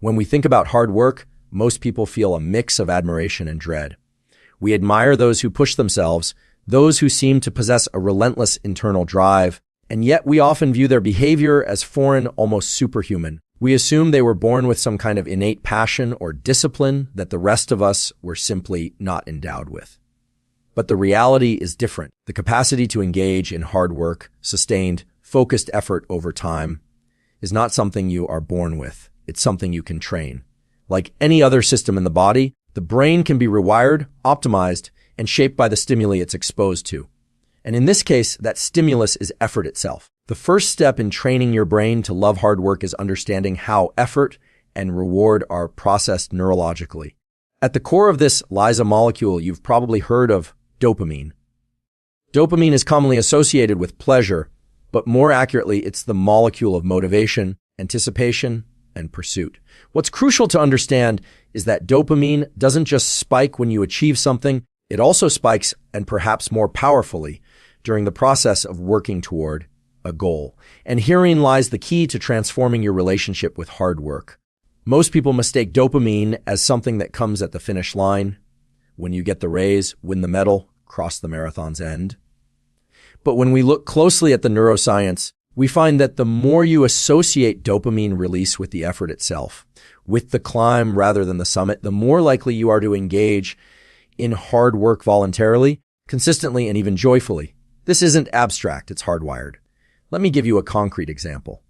When we think about hard work, most people feel a mix of admiration and dread. We admire those who push themselves, those who seem to possess a relentless internal drive, and yet we often view their behavior as foreign, almost superhuman. We assume they were born with some kind of innate passion or discipline that the rest of us were simply not endowed with. But the reality is different. The capacity to engage in hard work, sustained, focused effort over time, is not something you are born with. It's something you can train. Like any other system in the body, the brain can be rewired, optimized, and shaped by the stimuli it's exposed to. And in this case, that stimulus is effort itself. The first step in training your brain to love hard work is understanding how effort and reward are processed neurologically. At the core of this lies a molecule you've probably heard of, dopamine. Dopamine is commonly associated with pleasure, but more accurately, it's the molecule of motivation, anticipation, and pursuit. What's crucial to understand is that dopamine doesn't just spike when you achieve something, it also spikes, and perhaps more powerfully, during the process of working toward a goal. And herein lies the key to transforming your relationship with hard work. Most people mistake dopamine as something that comes at the finish line, when you get the raise, win the medal, cross the marathon's end. But when we look closely at the neuroscience, we find that the more you associate dopamine release with the effort itself, with the climb rather than the summit, the more likely you are to engage in hard work voluntarily, consistently, and even joyfully. This isn't abstract, it's hardwired. Let me give you a concrete example.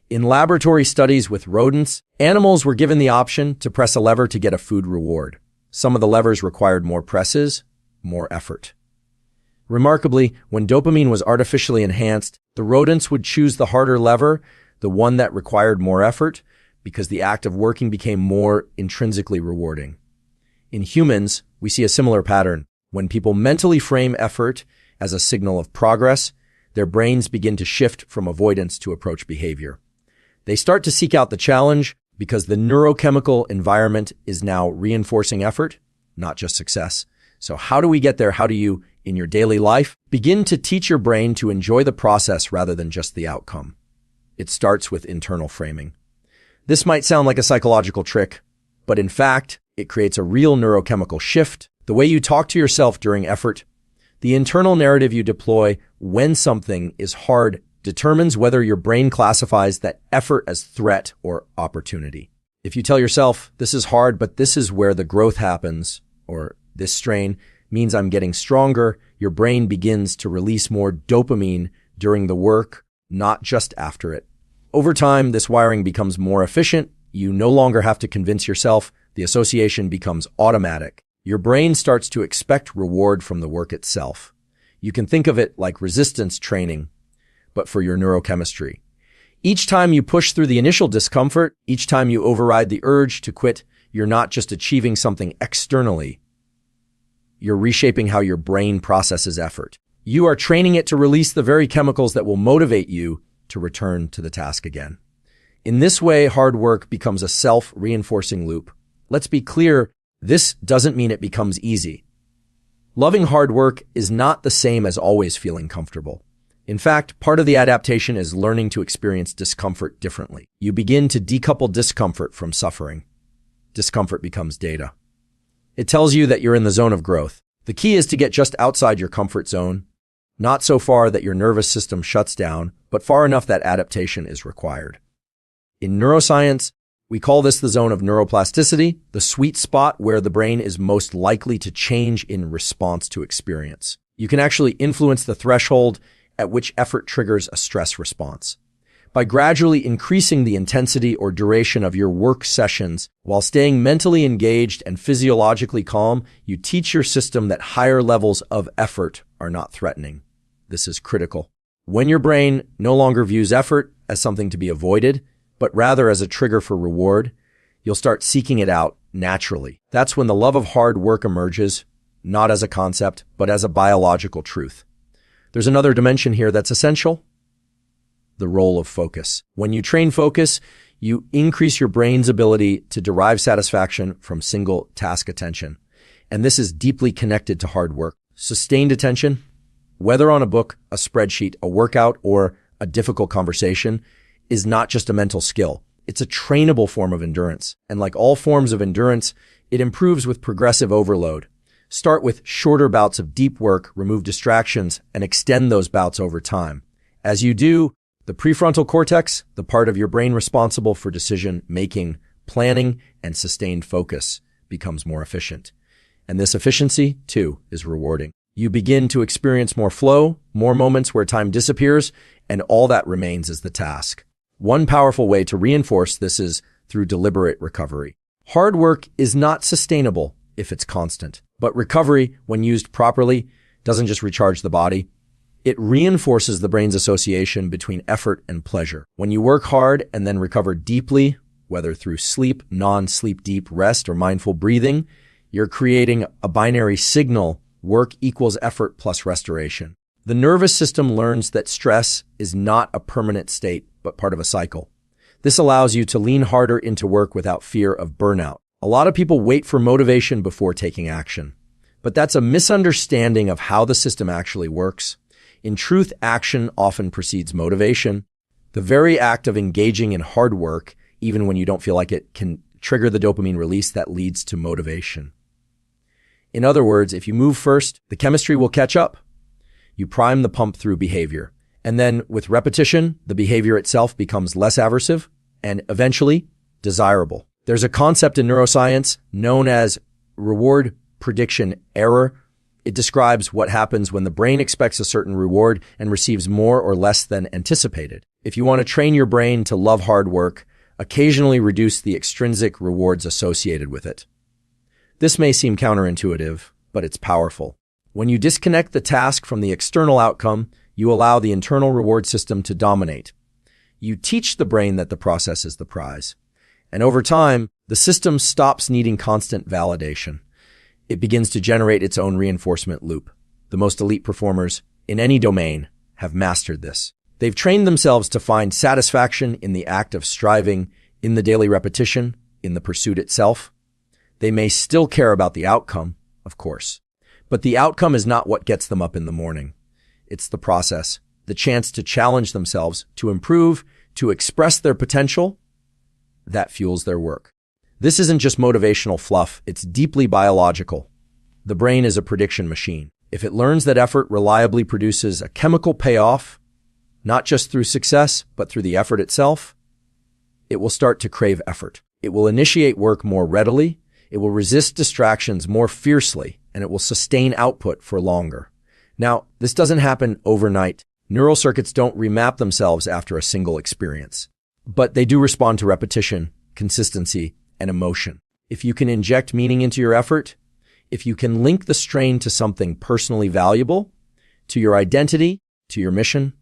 In laboratory studies with rodents, animals were given the option to press a lever to get a food reward. Some of the levers required more presses, more effort. Remarkably, when dopamine was artificially enhanced, the rodents would choose the harder lever, the one that required more effort, because the act of working became more intrinsically rewarding. In humans, we see a similar pattern. When people mentally frame effort as a signal of progress, their brains begin to shift from avoidance to approach behavior. They start to seek out the challenge because the neurochemical environment is now reinforcing effort, not just success. So how do we get there? How do you, in your daily life, begin to teach your brain to enjoy the process rather than just the outcome? It starts with internal framing. This might sound like a psychological trick, but in fact, it creates a real neurochemical shift. The way you talk to yourself during effort, the internal narrative you deploy when something is hard determines whether your brain classifies that effort as threat or opportunity. If you tell yourself, this is hard, but this is where the growth happens, or this strain means I'm getting stronger, your brain begins to release more dopamine during the work, not just after it. Over time, this wiring becomes more efficient. You no longer have to convince yourself. The association becomes automatic. Your brain starts to expect reward from the work itself. You can think of it like resistance training, but for your neurochemistry. Each time you push through the initial discomfort, each time you override the urge to quit, you're not just achieving something externally. You're reshaping how your brain processes effort. You are training it to release the very chemicals that will motivate you to return to the task again. In this way, hard work becomes a self-reinforcing loop. Let's be clear, this doesn't mean it becomes easy. Loving hard work is not the same as always feeling comfortable. In fact, part of the adaptation is learning to experience discomfort differently. You begin to decouple discomfort from suffering. Discomfort becomes data. It tells you that you're in the zone of growth. The key is to get just outside your comfort zone, not so far that your nervous system shuts down, but far enough that adaptation is required. In neuroscience, we call this the zone of neuroplasticity, the sweet spot where the brain is most likely to change in response to experience. You can actually influence the threshold at which effort triggers a stress response. By gradually increasing the intensity or duration of your work sessions while staying mentally engaged and physiologically calm, you teach your system that higher levels of effort are not threatening. This is critical. When your brain no longer views effort as something to be avoided, but rather as a trigger for reward, you'll start seeking it out naturally. That's when the love of hard work emerges, not as a concept, but as a biological truth. There's another dimension here that's essential: the role of focus. When you train focus, you increase your brain's ability to derive satisfaction from single task attention. And this is deeply connected to hard work. Sustained attention, whether on a book, a spreadsheet, a workout, or a difficult conversation, is not just a mental skill. It's a trainable form of endurance. And like all forms of endurance, it improves with progressive overload. Start with shorter bouts of deep work, remove distractions, and extend those bouts over time. As you do, the prefrontal cortex, the part of your brain responsible for decision-making, planning, and sustained focus, becomes more efficient. And this efficiency, too, is rewarding. You begin to experience more flow, more moments where time disappears, and all that remains is the task. One powerful way to reinforce this is through deliberate recovery. Hard work is not sustainable if it's constant, but recovery, when used properly, doesn't just recharge the body. It reinforces the brain's association between effort and pleasure. When you work hard and then recover deeply, whether through sleep, non-sleep deep rest, or mindful breathing, you're creating a binary signal: work equals effort plus restoration. The nervous system learns that stress is not a permanent state, but part of a cycle. This allows you to lean harder into work without fear of burnout. A lot of people wait for motivation before taking action, but that's a misunderstanding of how the system actually works. In truth, action often precedes motivation. The very act of engaging in hard work, even when you don't feel like it, can trigger the dopamine release that leads to motivation. In other words, if you move first, the chemistry will catch up. You prime the pump through behavior. And then with repetition, the behavior itself becomes less aversive and eventually desirable. There's a concept in neuroscience known as reward prediction error. It describes what happens when the brain expects a certain reward and receives more or less than anticipated. If you want to train your brain to love hard work, occasionally reduce the extrinsic rewards associated with it. This may seem counterintuitive, but it's powerful. When you disconnect the task from the external outcome, you allow the internal reward system to dominate. You teach the brain that the process is the prize. And over time, the system stops needing constant validation. It begins to generate its own reinforcement loop. The most elite performers in any domain have mastered this. They've trained themselves to find satisfaction in the act of striving, in the daily repetition, in the pursuit itself. They may still care about the outcome, of course, but the outcome is not what gets them up in the morning. It's the process, the chance to challenge themselves, to improve, to express their potential, that fuels their work. This isn't just motivational fluff, it's deeply biological. The brain is a prediction machine. If it learns that effort reliably produces a chemical payoff, not just through success, but through the effort itself, it will start to crave effort. It will initiate work more readily, it will resist distractions more fiercely, and it will sustain output for longer. Now, this doesn't happen overnight. Neural circuits don't remap themselves after a single experience, but they do respond to repetition, consistency, and emotion. If you can inject meaning into your effort, if you can link the strain to something personally valuable, to your identity, to your mission,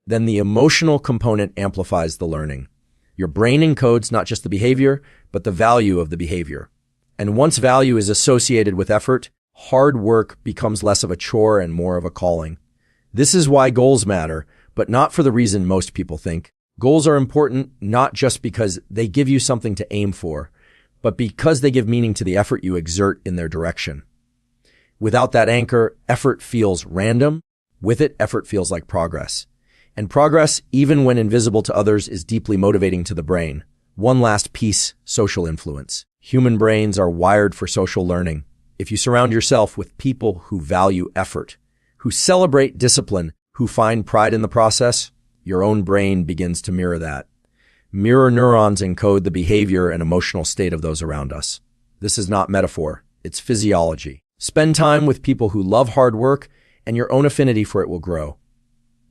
then the emotional component amplifies the learning. Your brain encodes not just the behavior, but the value of the behavior. And once value is associated with effort, hard work becomes less of a chore and more of a calling. This is why goals matter, but not for the reason most people think. Goals are important not just because they give you something to aim for, but because they give meaning to the effort you exert in their direction. Without that anchor, effort feels random. With it, effort feels like progress. And progress, even when invisible to others, is deeply motivating to the brain. One last piece: social influence. Human brains are wired for social learning. If you surround yourself with people who value effort, who celebrate discipline, who find pride in the process, your own brain begins to mirror that. Mirror neurons encode the behavior and emotional state of those around us. This is not metaphor, it's physiology. Spend time with people who love hard work, and your own affinity for it will grow.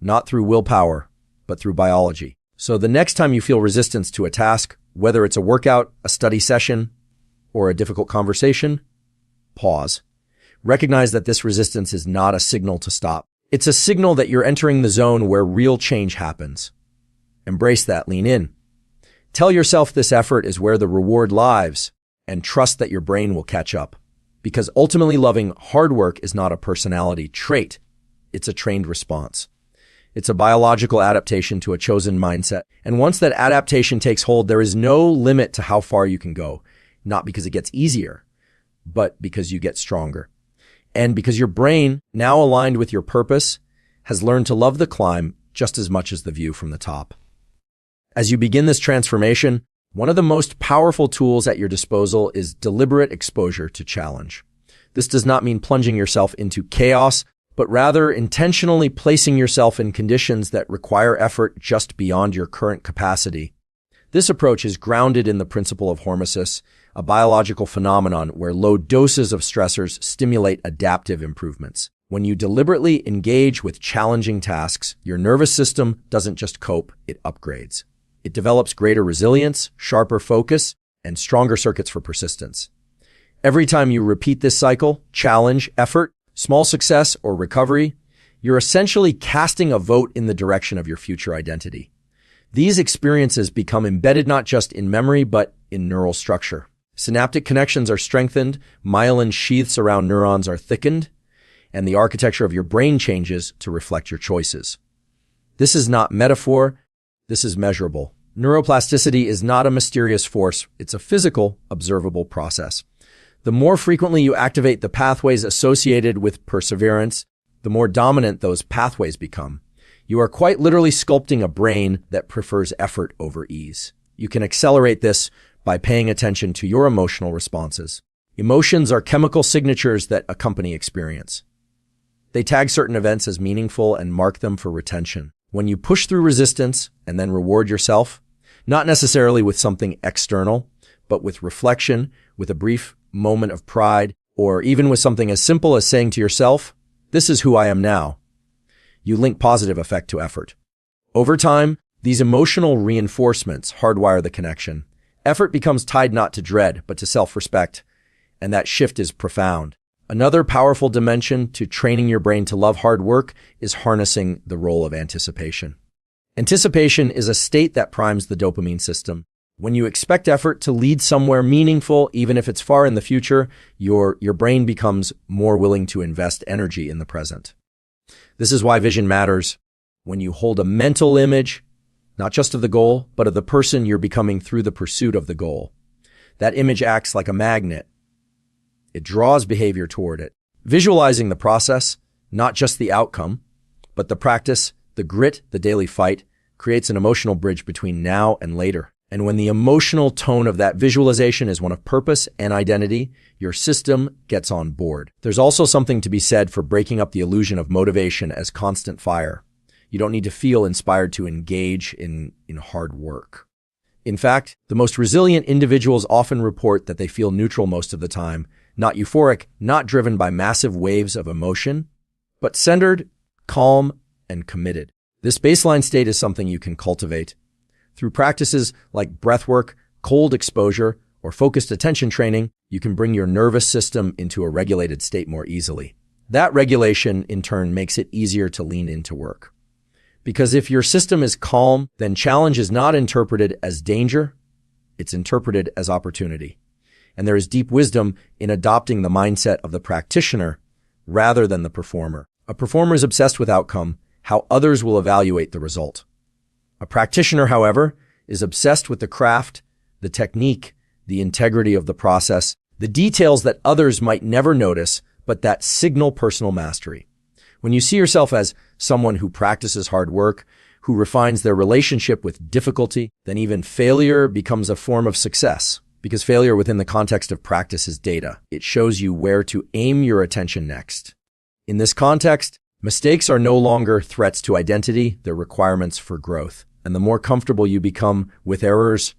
Not through willpower, but through biology. So the next time you feel resistance to a task, whether it's a workout, a study session, or a difficult conversation, pause. Recognize that this resistance is not a signal to stop. It's a signal that you're entering the zone where real change happens. Embrace that, lean in. Tell yourself this effort is where the reward lies, and trust that your brain will catch up. Because ultimately loving hard work is not a personality trait. It's a trained response. It's a biological adaptation to a chosen mindset. And once that adaptation takes hold, there is no limit to how far you can go. Not because it gets easier, but because you get stronger. And because your brain, now aligned with your purpose, has learned to love the climb just as much as the view from the top. As you begin this transformation, One of the most powerful tools at your disposal is deliberate exposure to challenge. This does not mean plunging yourself into chaos, but rather intentionally placing yourself in conditions that require effort just beyond your current capacity. This approach is grounded in the principle of hormesis, a biological phenomenon where low doses of stressors stimulate adaptive improvements. When you deliberately engage with challenging tasks, your nervous system doesn't just cope, it upgrades. It develops greater resilience, sharper focus, and stronger circuits for persistence. Every time you repeat this cycle, challenge, effort, small success, or recovery, you're essentially casting a vote in the direction of your future identity. These experiences become embedded not just in memory, but in neural structure. Synaptic connections are strengthened, myelin sheaths around neurons are thickened, and the architecture of your brain changes to reflect your choices. This is not metaphor, this is measurable. Neuroplasticity is not a mysterious force, it's a physical, observable process. The more frequently you activate the pathways associated with perseverance, the more dominant those pathways become. You are quite literally sculpting a brain that prefers effort over ease. You can accelerate this by paying attention to your emotional responses. Emotions are chemical signatures that accompany experience. They tag certain events as meaningful and mark them for retention. When you push through resistance and then reward yourself, not necessarily with something external, but with reflection, with a brief moment of pride, or even with something as simple as saying to yourself, "This is who I am now," you link positive effect to effort. Over time, these emotional reinforcements hardwire the connection. Effort becomes tied not to dread, but to self-respect, and that shift is profound. Another powerful dimension to training your brain to love hard work is harnessing the role of anticipation. Anticipation is a state that primes the dopamine system. When you expect effort to lead somewhere meaningful, even if it's far in the future, your brain becomes more willing to invest energy in the present. This is why vision matters. When you hold a mental image, not just of the goal, but of the person you're becoming through the pursuit of the goal, that image acts like a magnet. It draws behavior toward it. Visualizing the process, not just the outcome, but the practice, the grit, the daily fight, creates an emotional bridge between now and later. And when the emotional tone of that visualization is one of purpose and identity, your system gets on board. There's also something to be said for breaking up the illusion of motivation as constant fire. You don't need to feel inspired to engage in hard work. In fact, the most resilient individuals often report that they feel neutral most of the time, not euphoric, not driven by massive waves of emotion, but centered, calm, and committed. This baseline state is something you can cultivate. Through practices like breathwork, cold exposure, or focused attention training, you can bring your nervous system into a regulated state more easily. That regulation, in turn, makes it easier to lean into work. Because if your system is calm, then challenge is not interpreted as danger, it's interpreted as opportunity. And there is deep wisdom in adopting the mindset of the practitioner rather than the performer. A performer is obsessed with outcome, how others will evaluate the result. A practitioner, however, is obsessed with the craft, the technique, the integrity of the process, the details that others might never notice, but that signal personal mastery. When you see yourself as someone who practices hard work, who refines their relationship with difficulty, then even failure becomes a form of success. Because failure within the context of practice is data. It shows you where to aim your attention next. In this context, mistakes are no longer threats to identity, they're requirements for growth. And the more comfortable you become with errors,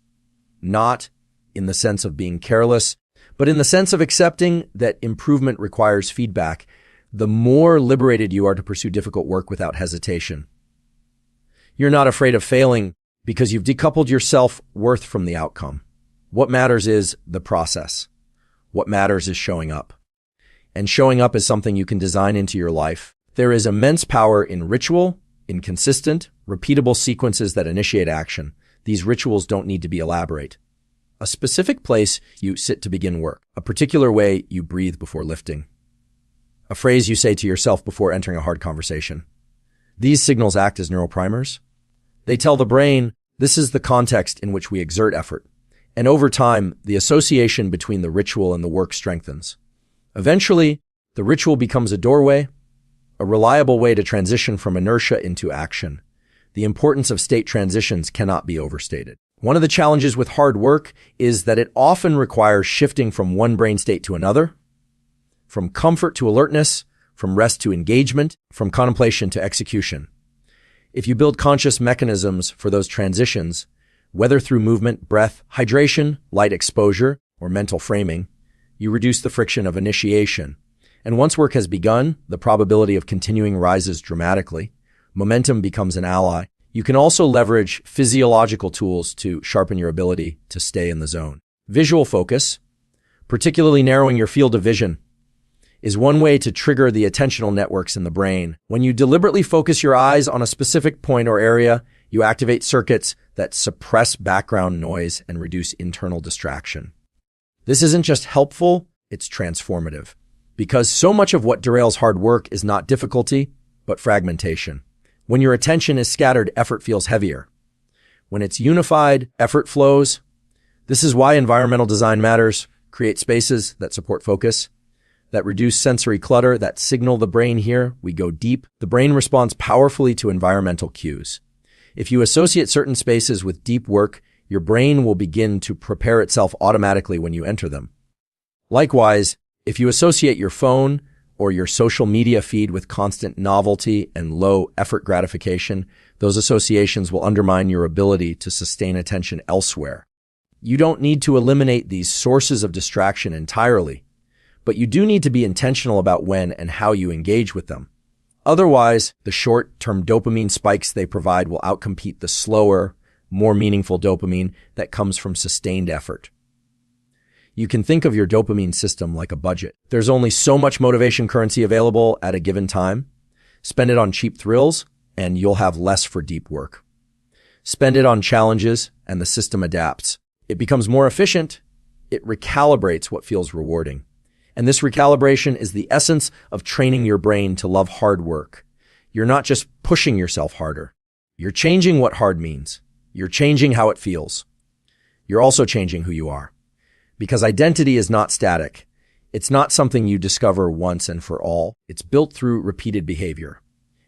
not in the sense of being careless, but in the sense of accepting that improvement requires feedback, the more liberated you are to pursue difficult work without hesitation. You're not afraid of failing because you've decoupled your self-worth from the outcome. What matters is the process. What matters is showing up. And showing up is something you can design into your life. There is immense power in ritual, in consistent, repeatable sequences that initiate action. These rituals don't need to be elaborate. A specific place you sit to begin work. A particular way you breathe before lifting. A phrase you say to yourself before entering a hard conversation. These signals act as neural primers. They tell the brain, this is the context in which we exert effort. And over time, the association between the ritual and the work strengthens. Eventually, the ritual becomes a doorway, a reliable way to transition from inertia into action. The importance of state transitions cannot be overstated. One of the challenges with hard work is that it often requires shifting from one brain state to another, from comfort to alertness, from rest to engagement, from contemplation to execution. If you build conscious mechanisms for those transitions, whether through movement, breath, hydration, light exposure, or mental framing, you reduce the friction of initiation. And once work has begun, the probability of continuing rises dramatically. Momentum becomes an ally. You can also leverage physiological tools to sharpen your ability to stay in the zone. Visual focus, particularly narrowing your field of vision, is one way to trigger the attentional networks in the brain. When you deliberately focus your eyes on a specific point or area, you activate circuits that suppress background noise and reduce internal distraction. This isn't just helpful, it's transformative. Because so much of what derails hard work is not difficulty, but fragmentation. When your attention is scattered, effort feels heavier. When it's unified, effort flows. This is why environmental design matters. Create spaces that support focus, that reduce sensory clutter, that signal the brain here, we go deep. The brain responds powerfully to environmental cues. If you associate certain spaces with deep work, your brain will begin to prepare itself automatically when you enter them. Likewise, if you associate your phone or your social media feed with constant novelty and low effort gratification, those associations will undermine your ability to sustain attention elsewhere. You don't need to eliminate these sources of distraction entirely, but you do need to be intentional about when and how you engage with them. Otherwise, the short-term dopamine spikes they provide will outcompete the slower, more meaningful dopamine that comes from sustained effort. You can think of your dopamine system like a budget. There's only so much motivation currency available at a given time. Spend it on cheap thrills, and you'll have less for deep work. Spend it on challenges, and the system adapts. It becomes more efficient. It recalibrates what feels rewarding. And this recalibration is the essence of training your brain to love hard work. You're not just pushing yourself harder. You're changing what hard means. You're changing how it feels. You're also changing who you are. Because identity is not static. It's not something you discover once and for all. It's built through repeated behavior.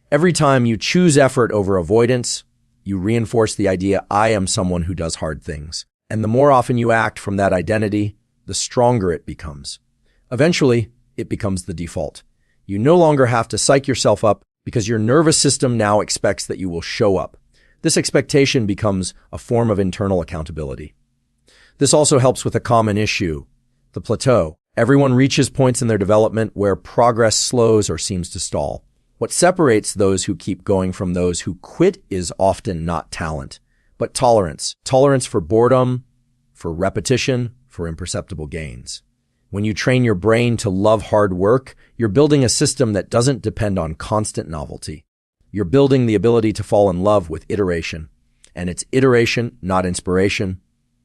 Every time you choose effort over avoidance, you reinforce the idea, I am someone who does hard things. And the more often you act from that identity, the stronger it becomes. Eventually, it becomes the default. You no longer have to psych yourself up because your nervous system now expects that you will show up. This expectation becomes a form of internal accountability. This also helps with a common issue, the plateau. Everyone reaches points in their development where progress slows or seems to stall. What separates those who keep going from those who quit is often not talent, but tolerance. Tolerance for boredom, for repetition, for imperceptible gains. When you train your brain to love hard work, you're building a system that doesn't depend on constant novelty. You're building the ability to fall in love with iteration. And it's iteration, not inspiration,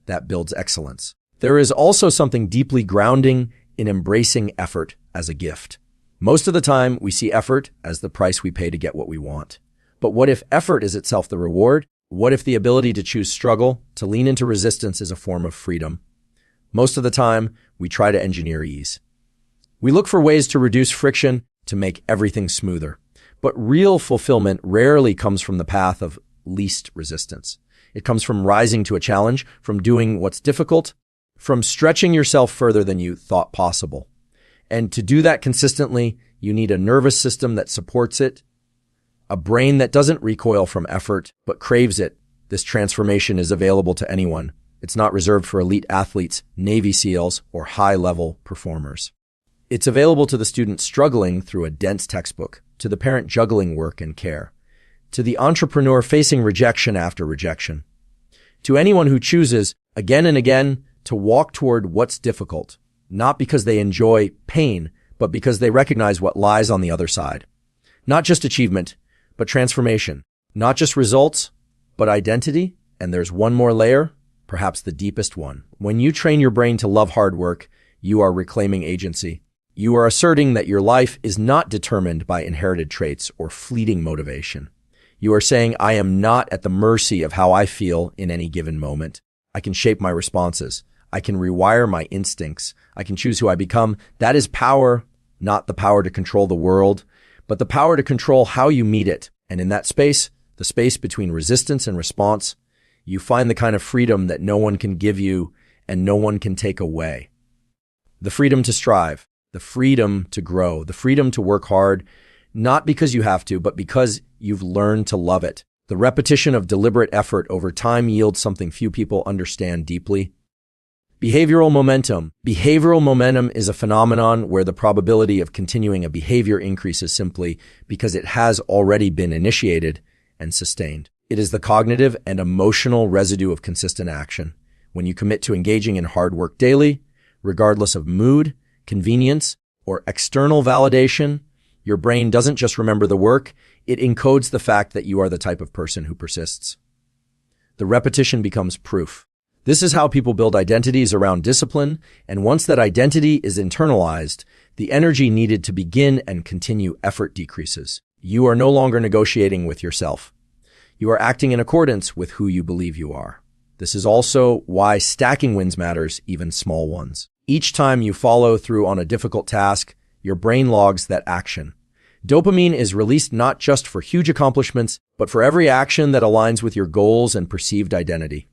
that builds excellence. There is also something deeply grounding in embracing effort as a gift. Most of the time, we see effort as the price we pay to get what we want. But what if effort is itself the reward? What if the ability to choose struggle, to lean into resistance is a form of freedom? Most of the time, we try to engineer ease. We look for ways to reduce friction, to make everything smoother. But real fulfillment rarely comes from the path of least resistance. It comes from rising to a challenge, from doing what's difficult, from stretching yourself further than you thought possible. And to do that consistently, you need a nervous system that supports it, a brain that doesn't recoil from effort, but craves it. This transformation is available to anyone. It's not reserved for elite athletes, Navy SEALs, or high-level performers. It's available to the student struggling through a dense textbook, to the parent juggling work and care, to the entrepreneur facing rejection after rejection, to anyone who chooses, again and again, to walk toward what's difficult, not because they enjoy pain, but because they recognize what lies on the other side. Not just achievement, but transformation. Not just results, but identity. And there's one more layer, perhaps the deepest one. When you train your brain to love hard work, you are reclaiming agency. You are asserting that your life is not determined by inherited traits or fleeting motivation. You are saying, I am not at the mercy of how I feel in any given moment. I can shape my responses. I can rewire my instincts. I can choose who I become. That is power, not the power to control the world, but the power to control how you meet it. And in that space, the space between resistance and response, You find the kind of freedom that no one can give you and no one can take away. The freedom to strive, the freedom to grow, the freedom to work hard, not because you have to, but because you've learned to love it. The repetition of deliberate effort over time yields something few people understand deeply. Behavioral momentum. Behavioral momentum is a phenomenon where the probability of continuing a behavior increases simply because it has already been initiated and sustained. It is the cognitive and emotional residue of consistent action. When you commit to engaging in hard work daily, regardless of mood, convenience, or external validation, your brain doesn't just remember the work, it encodes the fact that you are the type of person who persists. The repetition becomes proof. This is how people build identities around discipline, and once that identity is internalized, the energy needed to begin and continue effort decreases. You are no longer negotiating with yourself. You are acting in accordance with who you believe you are. This is also why stacking wins matters, even small ones. Each time you follow through on a difficult task, your brain logs that action. Dopamine is released not just for huge accomplishments, but for every action that aligns with your goals and perceived identity.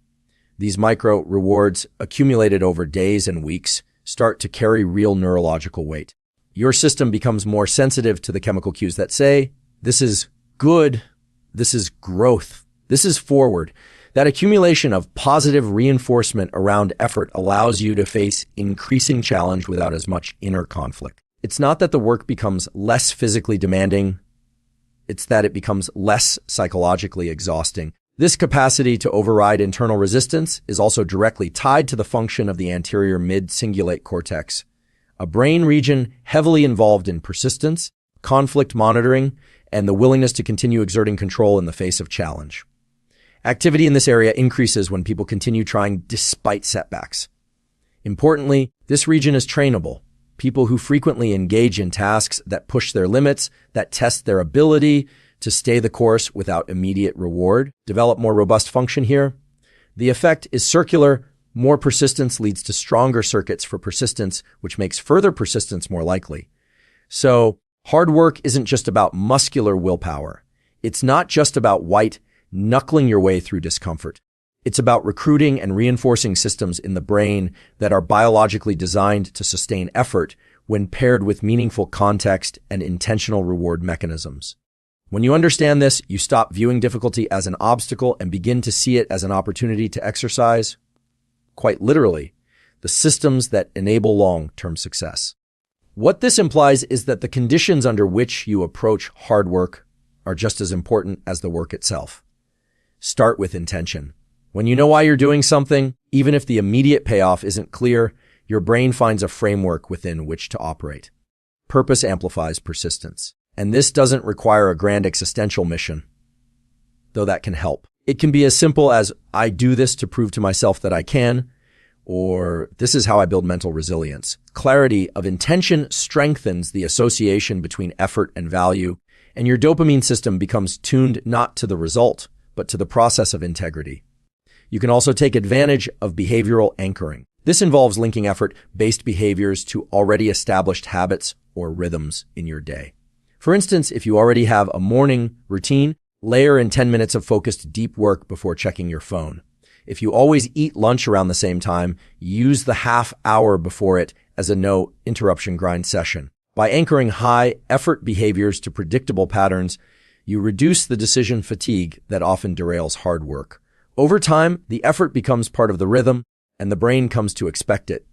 These micro rewards, accumulated over days and weeks, start to carry real neurological weight. Your system becomes more sensitive to the chemical cues that say, this is good, this is growth, this is forward. That accumulation of positive reinforcement around effort allows you to face increasing challenge without as much inner conflict. It's not that the work becomes less physically demanding, it's that it becomes less psychologically exhausting. This capacity to override internal resistance is also directly tied to the function of the anterior mid-cingulate cortex, a brain region heavily involved in persistence, conflict monitoring, and the willingness to continue exerting control in the face of challenge. Activity in this area increases when people continue trying despite setbacks. Importantly, this region is trainable. People who frequently engage in tasks that push their limits, that test their ability to stay the course without immediate reward, develop more robust function here. The effect is circular. More persistence leads to stronger circuits for persistence, which makes further persistence more likely. So, hard work isn't just about muscular willpower. It's not just about knuckling your way through discomfort. It's about recruiting and reinforcing systems in the brain that are biologically designed to sustain effort when paired with meaningful context and intentional reward mechanisms. When you understand this, you stop viewing difficulty as an obstacle and begin to see it as an opportunity to exercise, quite literally, the systems that enable long-term success. What this implies is that the conditions under which you approach hard work are just as important as the work itself. Start with intention. When you know why you're doing something, even if the immediate payoff isn't clear, your brain finds a framework within which to operate. Purpose amplifies persistence. And this doesn't require a grand existential mission, though that can help. It can be as simple as, I do this to prove to myself that I can, or this is how I build mental resilience. Clarity of intention strengthens the association between effort and value, and your dopamine system becomes tuned not to the result, but to the process of integrity. You can also take advantage of behavioral anchoring. This involves linking effort-based behaviors to already established habits or rhythms in your day. For instance, if you already have a morning routine, layer in 10 minutes of focused deep work before checking your phone. If you always eat lunch around the same time, use the half hour before it as a no interruption grind session. By anchoring high effort behaviors to predictable patterns, you reduce the decision fatigue that often derails hard work. Over time, the effort becomes part of the rhythm and the brain comes to expect it.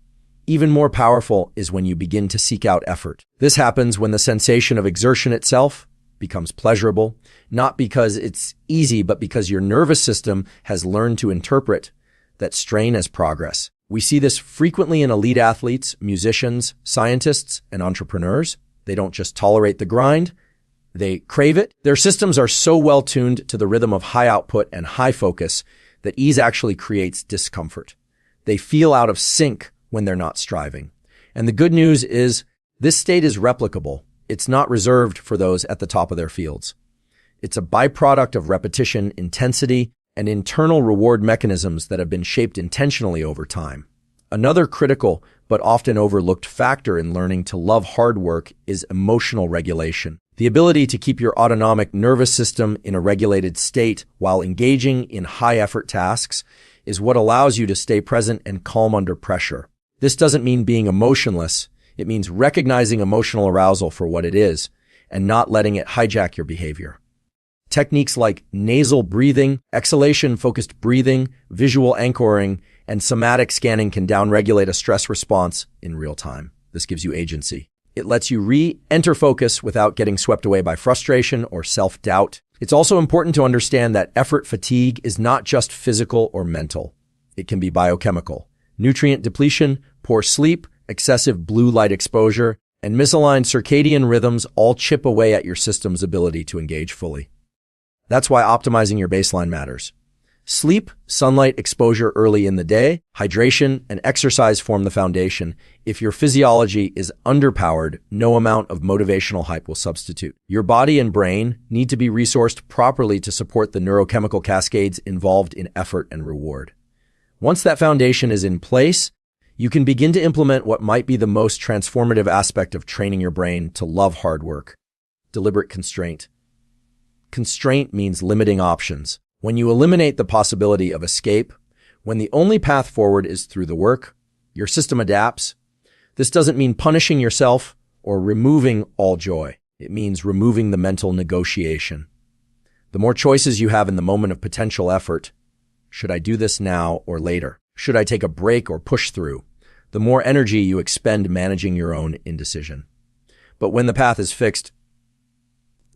Even more powerful is when you begin to seek out effort. This happens when the sensation of exertion itself becomes pleasurable, not because it's easy, but because your nervous system has learned to interpret that strain as progress. We see this frequently in elite athletes, musicians, scientists, and entrepreneurs. They don't just tolerate the grind, they crave it. Their systems are so well tuned to the rhythm of high output and high focus that ease actually creates discomfort. They feel out of sync when they're not striving. And the good news is this state is replicable. It's not reserved for those at the top of their fields. It's a byproduct of repetition, intensity, and internal reward mechanisms that have been shaped intentionally over time. Another critical but often overlooked factor in learning to love hard work is emotional regulation. The ability to keep your autonomic nervous system in a regulated state while engaging in high-effort tasks is what allows you to stay present and calm under pressure. This doesn't mean being emotionless. It means recognizing emotional arousal for what it is and not letting it hijack your behavior. Techniques like nasal breathing, exhalation-focused breathing, visual anchoring, and somatic scanning can downregulate a stress response in real time. This gives you agency. It lets you re-enter focus without getting swept away by frustration or self-doubt. It's also important to understand that effort fatigue is not just physical or mental. It can be biochemical. Nutrient depletion, poor sleep, excessive blue light exposure, and misaligned circadian rhythms all chip away at your system's ability to engage fully. That's why optimizing your baseline matters. Sleep, sunlight exposure early in the day, hydration, and exercise form the foundation. If your physiology is underpowered, no amount of motivational hype will substitute. Your body and brain need to be resourced properly to support the neurochemical cascades involved in effort and reward. Once that foundation is in place, you can begin to implement what might be the most transformative aspect of training your brain to love hard work: deliberate constraint. Constraint means limiting options. When you eliminate the possibility of escape, when the only path forward is through the work, your system adapts. This doesn't mean punishing yourself or removing all joy. It means removing the mental negotiation. The more choices you have in the moment of potential effort, should I do this now or later? Should I take a break or push through? The more energy you expend managing your own indecision. But when the path is fixed,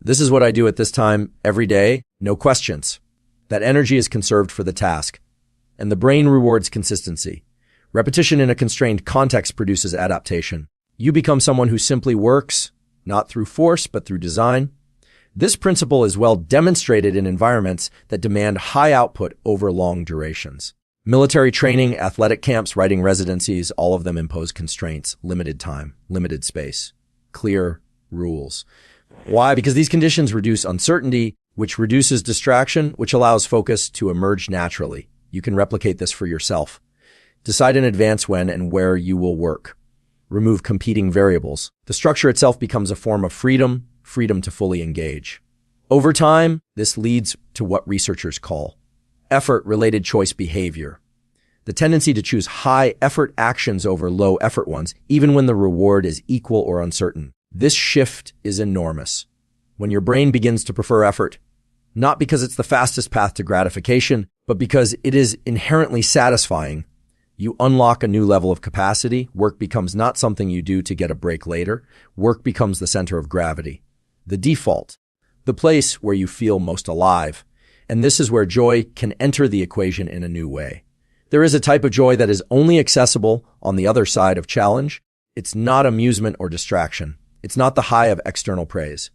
this is what I do at this time every day, no questions. That energy is conserved for the task, and the brain rewards consistency. Repetition in a constrained context produces adaptation. You become someone who simply works, not through force, but through design. This principle is well demonstrated in environments that demand high output over long durations. Military training, athletic camps, writing residencies, all of them impose constraints, limited time, limited space, clear rules. Why? Because these conditions reduce uncertainty, which reduces distraction, which allows focus to emerge naturally. You can replicate this for yourself. Decide in advance when and where you will work. Remove competing variables. The structure itself becomes a form of freedom to fully engage. Over time, this leads to what researchers call effort-related choice behavior. The tendency to choose high-effort actions over low-effort ones, even when the reward is equal or uncertain. This shift is enormous. When your brain begins to prefer effort, not because it's the fastest path to gratification, but because it is inherently satisfying, you unlock a new level of capacity. Work becomes not something you do to get a break later. Work becomes the center of gravity, the default, the place where you feel most alive. And this is where joy can enter the equation in a new way. There is a type of joy that is only accessible on the other side of challenge. It's not amusement or distraction. It's not the high of external praise.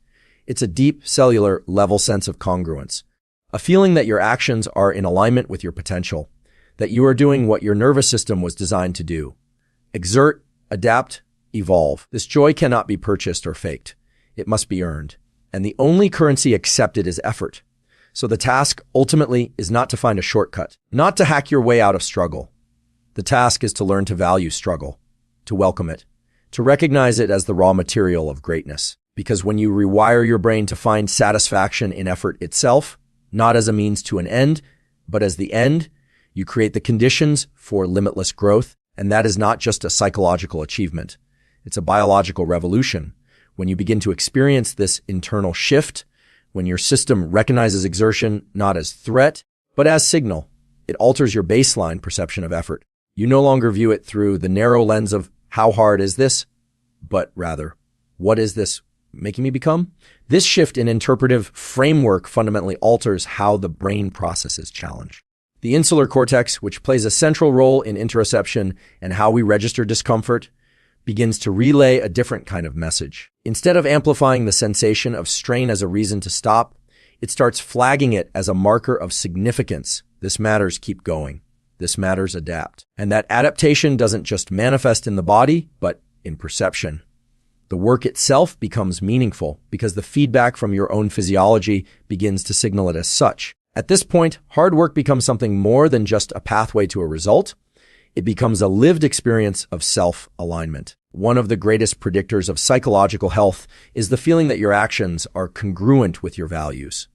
It's a deep cellular level sense of congruence, a feeling that your actions are in alignment with your potential, that you are doing what your nervous system was designed to do. Exert, adapt, evolve. This joy cannot be purchased or faked. It must be earned. And the only currency accepted is effort. So the task ultimately is not to find a shortcut, not to hack your way out of struggle. The task is to learn to value struggle, to welcome it, to recognize it as the raw material of greatness. Because when you rewire your brain to find satisfaction in effort itself, not as a means to an end, but as the end, you create the conditions for limitless growth. And that is not just a psychological achievement. It's a biological revolution. When you begin to experience this internal shift, when your system recognizes exertion not as threat, but as signal, it alters your baseline perception of effort. You no longer view it through the narrow lens of how hard is this, but rather, what is this making me become? This shift in interpretive framework fundamentally alters how the brain processes challenge. The insular cortex, which plays a central role in interoception and how we register discomfort, begins to relay a different kind of message. Instead of amplifying the sensation of strain as a reason to stop, it starts flagging it as a marker of significance. This matters, keep going. This matters, adapt. And that adaptation doesn't just manifest in the body, but in perception. The work itself becomes meaningful because the feedback from your own physiology begins to signal it as such. At this point, hard work becomes something more than just a pathway to a result. It becomes a lived experience of self-alignment. One of the greatest predictors of psychological health is the feeling that your actions are congruent with your values.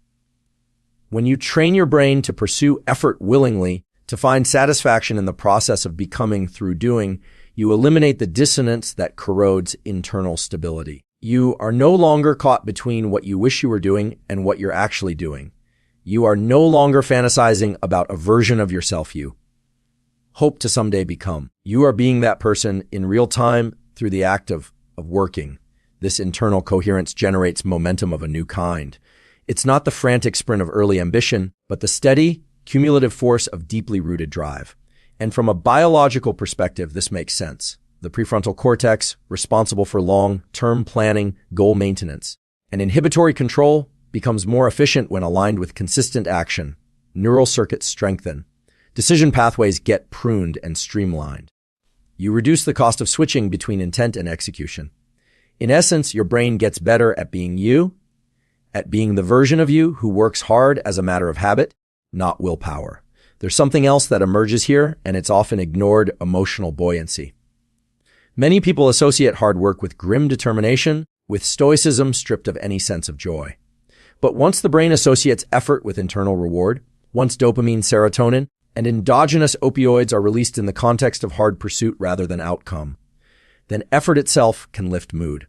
When you train your brain to pursue effort willingly, to find satisfaction in the process of becoming through doing, you eliminate the dissonance that corrodes internal stability. You are no longer caught between what you wish you were doing and what you're actually doing. You are no longer fantasizing about a version of yourself you hope to someday become. You are being that person in real time through the act of working. This internal coherence generates momentum of a new kind. It's not the frantic sprint of early ambition, but the steady, cumulative force of deeply rooted drive. And from a biological perspective, this makes sense. The prefrontal cortex, responsible for long-term planning, goal maintenance, and inhibitory control, becomes more efficient when aligned with consistent action. Neural circuits strengthen. Decision pathways get pruned and streamlined. You reduce the cost of switching between intent and execution. In essence, your brain gets better at being you, at being the version of you who works hard as a matter of habit, not willpower. There's something else that emerges here, and it's often ignored: emotional buoyancy. Many people associate hard work with grim determination, with stoicism stripped of any sense of joy. But once the brain associates effort with internal reward, once dopamine, serotonin, and endogenous opioids are released in the context of hard pursuit rather than outcome, then effort itself can lift mood.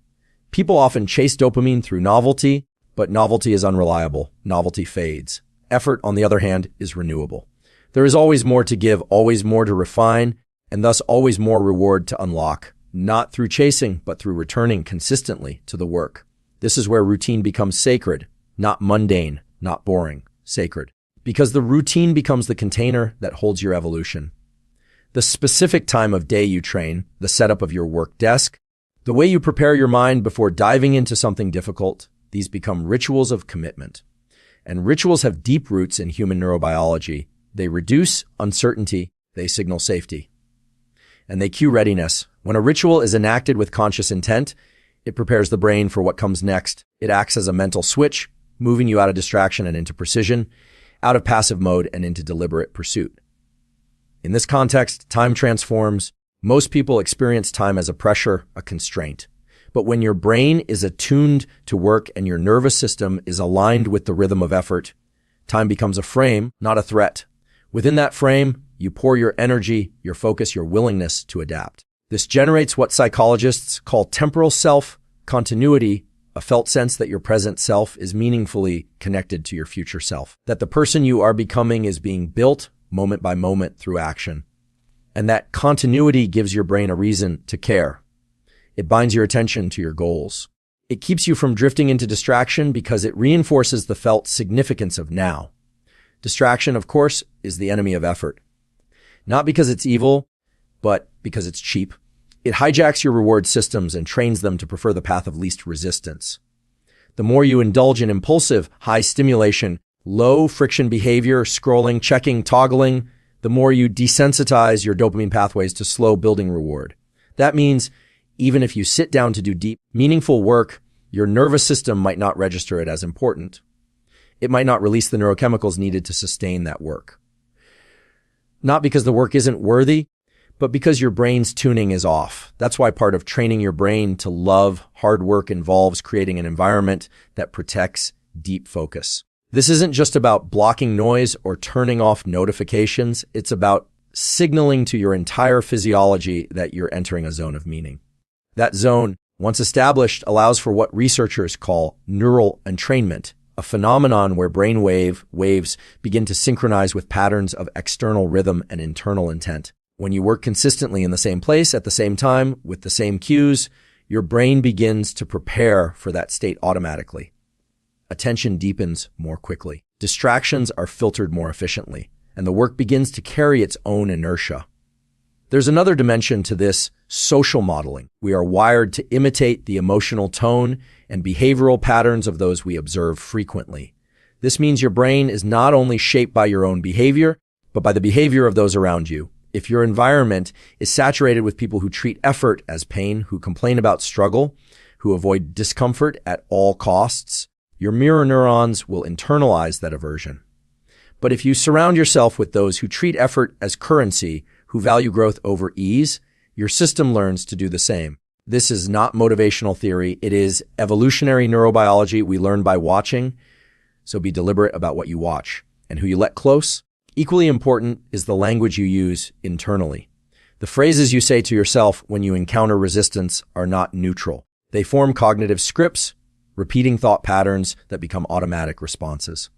People often chase dopamine through novelty, but novelty is unreliable. Novelty fades. Effort, on the other hand, is renewable. There is always more to give, always more to refine, and thus always more reward to unlock, not through chasing, but through returning consistently to the work. This is where routine becomes sacred, not mundane, not boring, sacred. Because the routine becomes the container that holds your evolution. The specific time of day you train, the setup of your work desk, the way you prepare your mind before diving into something difficult, these become rituals of commitment. And rituals have deep roots in human neurobiology. They reduce uncertainty, they signal safety. And they cue readiness. When a ritual is enacted with conscious intent, it prepares the brain for what comes next. It acts as a mental switch, moving you out of distraction and into precision, out of passive mode and into deliberate pursuit. In this context, time transforms. Most people experience time as a pressure, a constraint. But when your brain is attuned to work and your nervous system is aligned with the rhythm of effort, time becomes a frame, not a threat. Within that frame, you pour your energy, your focus, your willingness to adapt. This generates what psychologists call temporal self-continuity, a felt sense that your present self is meaningfully connected to your future self, that the person you are becoming is being built moment by moment through action. And that continuity gives your brain a reason to care. It binds your attention to your goals. It keeps you from drifting into distraction because it reinforces the felt significance of now. Distraction, of course, is the enemy of effort. Not because it's evil, but because it's cheap. It hijacks your reward systems and trains them to prefer the path of least resistance. The more you indulge in impulsive, high stimulation, low friction behavior, scrolling, checking, toggling, the more you desensitize your dopamine pathways to slow building reward. That means even if you sit down to do deep, meaningful work, your nervous system might not register it as important. It might not release the neurochemicals needed to sustain that work. Not because the work isn't worthy, but because your brain's tuning is off. That's why part of training your brain to love hard work involves creating an environment that protects deep focus. This isn't just about blocking noise or turning off notifications. It's about signaling to your entire physiology that you're entering a zone of meaning. That zone, once established, allows for what researchers call neural entrainment, a phenomenon where brain waves begin to synchronize with patterns of external rhythm and internal intent. When you work consistently in the same place at the same time with the same cues, your brain begins to prepare for that state automatically. Attention deepens more quickly. Distractions are filtered more efficiently, and the work begins to carry its own inertia. There's another dimension to this: social modeling. We are wired to imitate the emotional tone and behavioral patterns of those we observe frequently. This means your brain is not only shaped by your own behavior, but by the behavior of those around you. If your environment is saturated with people who treat effort as pain, who complain about struggle, who avoid discomfort at all costs, your mirror neurons will internalize that aversion. But if you surround yourself with those who treat effort as currency who value growth over ease, your system learns to do the same. This is not motivational theory. It is evolutionary neurobiology we learn by watching. So be deliberate about what you watch and who you let close. Equally important is the language you use internally. The phrases you say to yourself when you encounter resistance are not neutral. They form cognitive scripts, repeating thought patterns that become automatic responses.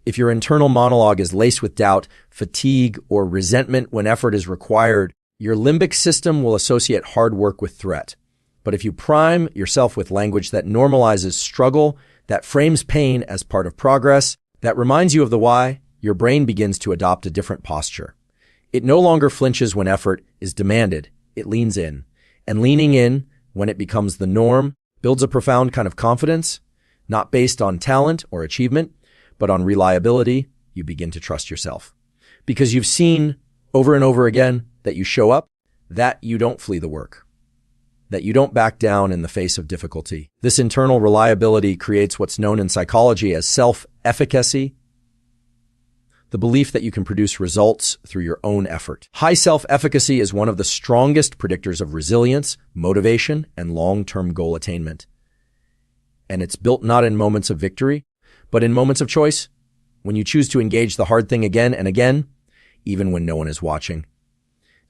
If your internal monologue is laced with doubt, fatigue, or resentment when effort is required, your limbic system will associate hard work with threat. But if you prime yourself with language that normalizes struggle, that frames pain as part of progress, that reminds you of the why, your brain begins to adopt a different posture. It no longer flinches when effort is demanded. It leans in. And leaning in, when it becomes the norm, builds a profound kind of confidence, not based on talent or achievement, but on reliability. You begin to trust yourself. Because you've seen over and over again that you show up, that you don't flee the work, that you don't back down in the face of difficulty. This internal reliability creates what's known in psychology as self-efficacy, the belief that you can produce results through your own effort. High self-efficacy is one of the strongest predictors of resilience, motivation, and long-term goal attainment. And it's built not in moments of victory, but in moments of choice, when you choose to engage the hard thing again and again, even when no one is watching.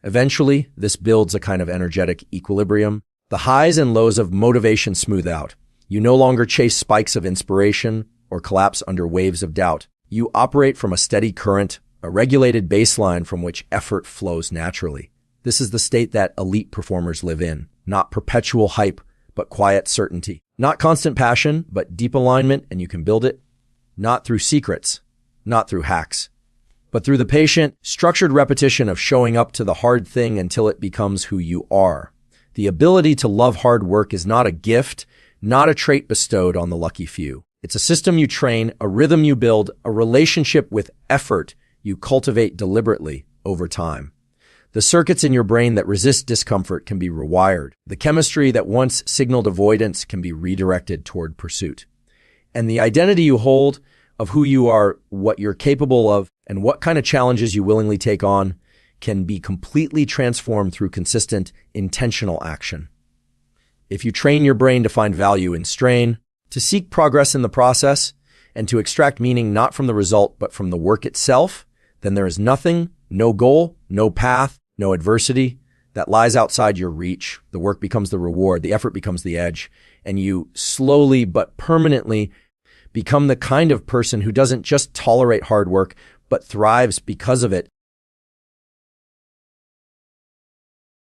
Eventually, this builds a kind of energetic equilibrium. The highs and lows of motivation smooth out. You no longer chase spikes of inspiration or collapse under waves of doubt. You operate from a steady current, a regulated baseline from which effort flows naturally. This is the state that elite performers live in. Not perpetual hype, but quiet certainty. Not constant passion, but deep alignment, and you can build it. Not through secrets, not through hacks, but through the patient, structured repetition of showing up to the hard thing until it becomes who you are. The ability to love hard work is not a gift, not a trait bestowed on the lucky few. It's a system you train, a rhythm you build, a relationship with effort you cultivate deliberately over time. The circuits in your brain that resist discomfort can be rewired. The chemistry that once signaled avoidance can be redirected toward pursuit. And the identity you hold of who you are, what you're capable of, and what kind of challenges you willingly take on can be completely transformed through consistent, intentional action. If you train your brain to find value in strain, to seek progress in the process, and to extract meaning not from the result but from the work itself, then there is nothing, no goal, no path, no adversity that lies outside your reach. The work becomes the reward, the effort becomes the edge, and you slowly but permanently become the kind of person who doesn't just tolerate hard work, but thrives because of it,